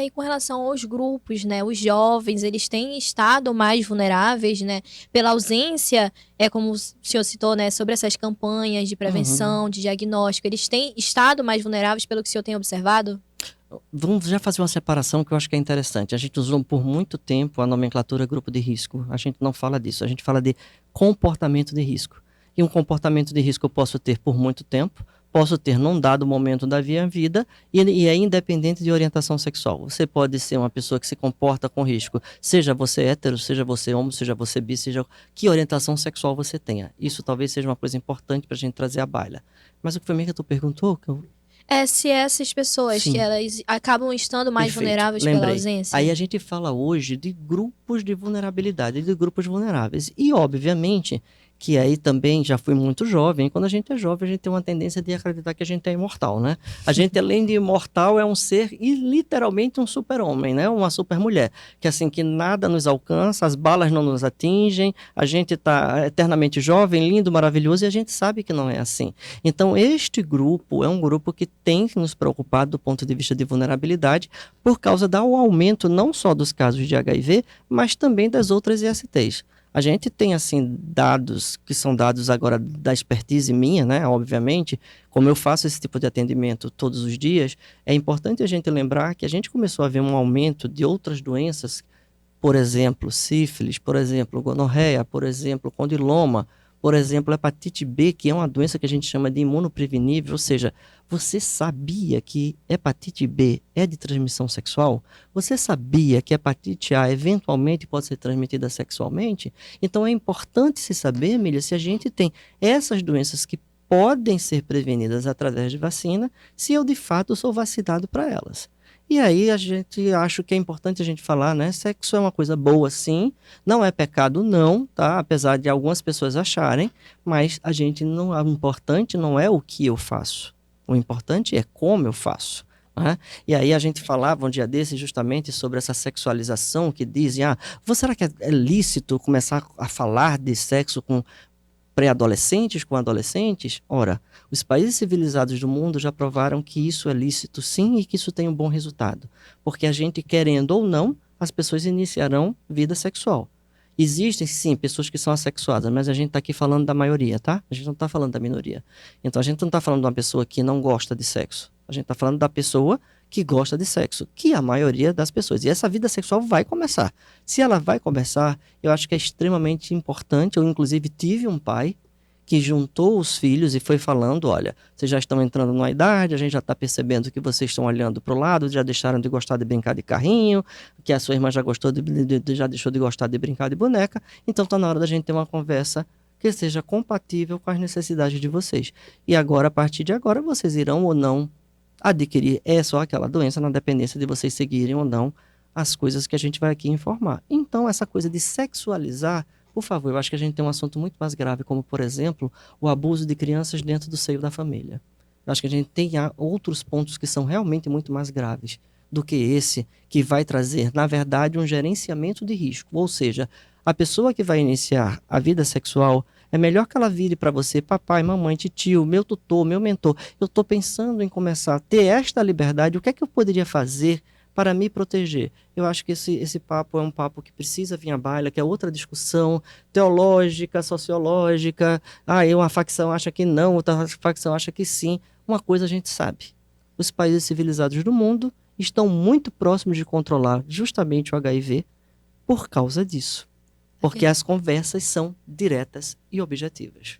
E com relação aos grupos, né, os jovens, eles têm estado mais vulneráveis, né, pela ausência, como o senhor citou, né, sobre essas campanhas de Uhum. prevenção, de diagnóstico, eles têm estado mais vulneráveis pelo que o senhor tem observado? Vamos já fazer uma separação que eu acho que é interessante. A gente usou por muito tempo a nomenclatura grupo de risco. A gente não fala disso, a gente fala de comportamento de risco. E um comportamento de risco eu posso ter por muito tempo, posso ter num dado momento da minha vida e é independente de orientação sexual. Você pode ser uma pessoa que se comporta com risco, seja você hétero, seja você homo, seja você bi, seja que orientação sexual você tenha. Isso talvez seja uma coisa importante para a gente trazer à baila. Mas o que foi mesmo que tu perguntou? Se essas pessoas, que Sim. elas acabam estando mais Perfeito, vulneráveis pela lembrei. Aí ausência? a gente fala hoje de grupos de vulnerabilidade, de grupos vulneráveis. E, obviamente, que aí também já fui muito jovem. Quando a gente é jovem, a gente tem uma tendência de acreditar que a gente é imortal, né? A gente, além de imortal, é um ser e literalmente um super-homem, né? Uma super-mulher. Que assim, que nada nos alcança, as balas não nos atingem, a gente está eternamente jovem, lindo, maravilhoso, e a gente sabe que não é assim. Então, este grupo é um grupo que tem que nos preocupar do ponto de vista de vulnerabilidade, por causa do aumento não só dos casos de HIV, mas também das outras ISTs. A gente tem, assim, dados que são dados agora da expertise minha, né? Obviamente, como eu faço esse tipo de atendimento todos os dias, é importante a gente lembrar que a gente começou a ver um aumento de outras doenças, por exemplo, sífilis, por exemplo, gonorreia, por exemplo, condiloma, por exemplo, hepatite B, que é uma doença que a gente chama de imunoprevenível, ou seja, você sabia que hepatite B é de transmissão sexual? Você sabia que hepatite A eventualmente pode ser transmitida sexualmente? Então é importante se saber, Emília, se a gente tem essas doenças que podem ser prevenidas através de vacina, se eu de fato sou vacinado para elas. E aí a gente acho que é importante a gente falar, né? Sexo é uma coisa boa, sim, não é pecado, não, tá? Apesar de algumas pessoas acharem, mas a gente não, o importante não é o que eu faço, o importante é como eu faço. Né? E aí a gente falava um dia desses justamente sobre essa sexualização que dizem, será que é lícito começar a falar de sexo com pré-adolescentes com adolescentes? Ora, os países civilizados do mundo já provaram que isso é lícito sim e que isso tem um bom resultado. Porque a gente, querendo ou não, as pessoas iniciarão vida sexual. Existem, sim, pessoas que são assexuadas, mas a gente está aqui falando da maioria, tá? A gente não está falando da minoria. Então a gente não está falando de uma pessoa que não gosta de sexo. A gente está falando da pessoa que gosta de sexo, que é a maioria das pessoas. E essa vida sexual vai começar. Se ela vai começar, eu acho que é extremamente importante. Eu, inclusive, tive um pai que juntou os filhos e foi falando: olha, vocês já estão entrando numa idade, a gente já está percebendo que vocês estão olhando para o lado, já deixaram de gostar de brincar de carrinho, que a sua irmã já gostou já deixou de gostar de brincar de boneca, então está na hora da gente ter uma conversa que seja compatível com as necessidades de vocês. E agora, a partir de agora, vocês irão ou não adquirir essa ou aquela doença na dependência de vocês seguirem ou não as coisas que a gente vai aqui informar. Então, essa coisa de sexualizar, por favor, eu acho que a gente tem um assunto muito mais grave, como, por exemplo, o abuso de crianças dentro do seio da família. Eu acho que a gente tem outros pontos que são realmente muito mais graves do que esse, que vai trazer, na verdade, um gerenciamento de risco. Ou seja, a pessoa que vai iniciar a vida sexual, é melhor que ela vire para você: papai, mamãe, tio, meu tutor, meu mentor, eu estou pensando em começar a ter esta liberdade, o que é que eu poderia fazer para me proteger? Eu acho que esse papo é um papo que precisa vir à baila, que é outra discussão teológica, sociológica. Uma facção acha que não, outra facção acha que sim. Uma coisa a gente sabe: os países civilizados do mundo estão muito próximos de controlar justamente o HIV por causa disso. É Porque verdade. as conversas são diretas e objetivas.